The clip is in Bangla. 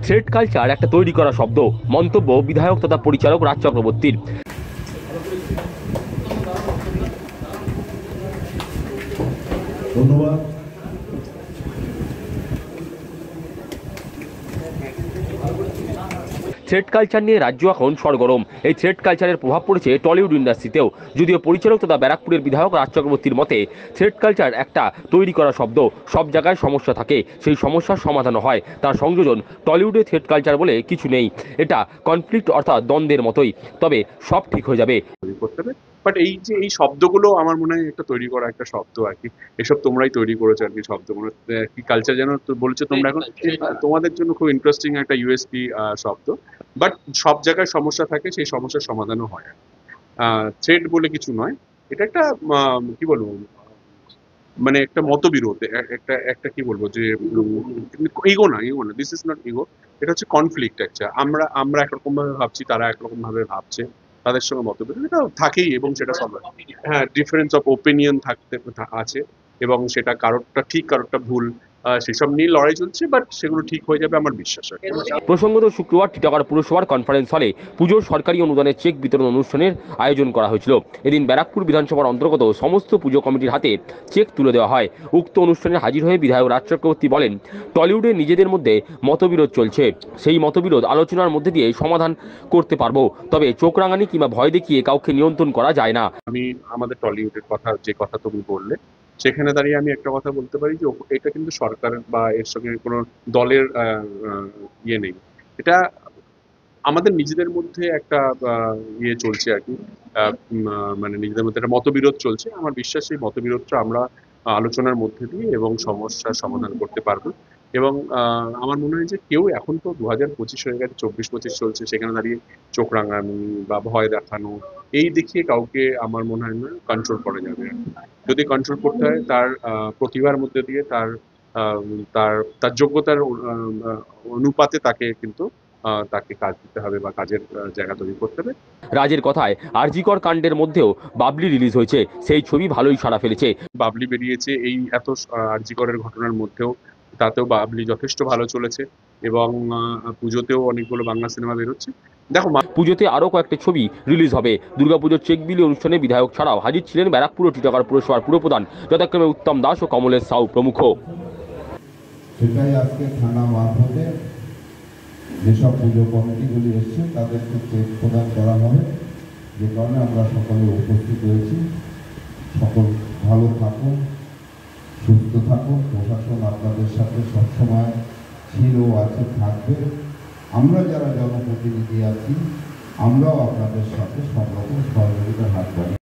থ্রেড কালচার একটা তৈরি করা শব্দ, মন্তব্য বিধায়ক তথা পরিচালক রাজ চক্রবর্তীর। ধন্যবাদ। থ্রেড কালচার নিয়ে রাজ্য এখন সরগরম। এই থ্রেড কালচারের প্রভাব পড়েছে টলিউড ইন্ডাস্ট্রিতেও। যদিও পরিচালক তথা ব্যারাকপুরের বিধায়ক রাজ চক্রবর্তীর মতে থ্রেড কালচার একটা তৈরি করা শব্দ, সব জায়গায় সমস্যা থাকে, সেই সমস্যার সমাধান হয়। তার সংযোজন টলিউডে থ্রেড কালচার বলে কিছু নেই, এটা কনফ্লিক্ট অর্থাৎ দ্বন্দ্বের মতোই, তবে সব ঠিক হয়ে যাবে। বাট এই যে এই শব্দগুলো আমার মনে হয় একটা তৈরি করা একটা শব্দ আর কি। এসব তোমরাই তৈরি করেছো আর কি শব্দগুলো। কি কালচার যেন বলছো তোমরা এখন, তোমাদের জন্য খুব ইন্টারেস্টিং একটা ইউএসপি শব্দ। বাট সব জায়গায় সমস্যা থাকে, সেই সমস্যার সমাধানও হয়। থ্রেড বলে কিছু নয়, এটা একটা কি বলবো, মানে একটা মতবিরোধ, একটা একটা কি বলবো যে ইগো না, দিস ইজ নট ইগো, এটা হচ্ছে কনফ্লিক্ট। একটা আমরা একরকম ভাবে ভাবছি, তারা একরকম ভাবে ভাবছে, তাদের সঙ্গে মতবিরোধ এটা থাকেই এবং সেটা সব, হ্যাঁ, ডিফারেন্স অফ ওপিনিয়ন থাকতে আছে এবং সেটা কারোরটা ঠিক কারোরটা ভুল, সেসব নিয়ে লড়াই চলছে, বাট সেগুলো ঠিক হয়ে যাবে আমার বিশ্বাস আছে। প্রসঙ্গত শুক্রবার টিটাগড় পুরসভার কনফারেন্স হলে পুজোর সরকারি অনুদানের চেক বিতরণ অনুষ্ঠানের আয়োজন করা হয়েছিল। এদিন ব্যারাকপুর বিধানসভার অন্তর্গত সমস্ত পুজো কমিটির হাতে চেক তুলে দেওয়া হয়। উক্ত অনুষ্ঠানে হাজির হয়ে বিধায়ক রাজ চক্রবর্তী বলেন, টলিউডে নিজেদের মধ্যে মতবিরোধ চলছে, সেই মতবিরোধ আলোচনার মধ্যে দিয়ে সমাধান করতে পারবো, তবে চোখ রাঙানি কিংবা ভয় দেখিয়ে কাউকে নিয়ন্ত্রণ করা যায় না। আমি আমাদের টলিউডের কথা, যে কথা তুমি বললে, সেখানে দাঁড়িয়ে আমি একটা কথা বলতে পারি যে এটা কিন্তু সরকারের বা এর সঙ্গে কোনো দলের ইয়ে নেই। এটা আমাদের নিজেদের মধ্যে একটা ইয়ে চলছে আর কি, মানে নিজেদের মধ্যে একটা মতবিরোধ চলছে। আমার বিশ্বাস এই মতবিরোধটা আমরা আলোচনার মধ্যে দিয়ে এবং সমস্যার সমাধান করতে পারবো। এবং আমার মনে হয় যে কেউ, এখন তো 2025 হয়ে গেছে, 24-25 চলছে, সেখানে দাঁড়িয়ে চোখ রাঙানি বা ভয় দেখানো এই দেখিয়ে কাউকে আমার মনে হয় না কন্ট্রোল করা যাবে। যদি কন্ট্রোল করতে হয়, তার প্রতিভার মধ্যে দিয়ে, তার তার তার যোগ্যতার অনুপাতে তাকে কিন্তু তাকে কাজ দিতে হবে বা কাজের জায়গা তৈরি করতে হবে। রাজের কথায় আরজিকর কাণ্ডের মধ্যেও বাবলি রিলিজ হয়েছে, সেই ছবি ভালোই সাড়া ফেলেছে। বাবলি বেরিয়েছে এই এত আরজিকরের ঘটনার মধ্যেও, তাতেও বাবলি যথেষ্ট ভালো চলেছে এবং পুজোতেও অনেকগুলো বাংলা সিনেমা বেরোচ্ছে। দেখো, পুজোতে আরও কয়েকটি ছবি রিলিজ হবে। দুর্গাপুজোর চেক বিলি অনুষ্ঠানে বিধায়ক ছাড়াও হাজির ছিলেন ব্যারাকপুর ও টিটাগড় পুরসভার পুরপ্রধান যথাক্রমে উত্তম দাস ও কমলেশ সাউ প্রমুখ। সেটাই আজকে থানা মারফতে যেসব পুজো কমিটিগুলি এসছে তাদেরকে চেক প্রদান করা হবে, যে কারণে আমরা সকলে উপস্থিত হয়েছি। সকল ভালো থাকুন, সুস্থ থাকুন। প্রশাসন আপনাদের সাথে সবসময় ছিল, আছে, থাকবে। আমরা যারা জনপ্রতিনিধি আছি, আমরাও আপনাদের সাথে সব রকম সহযোগিতার হাত বাড়াই।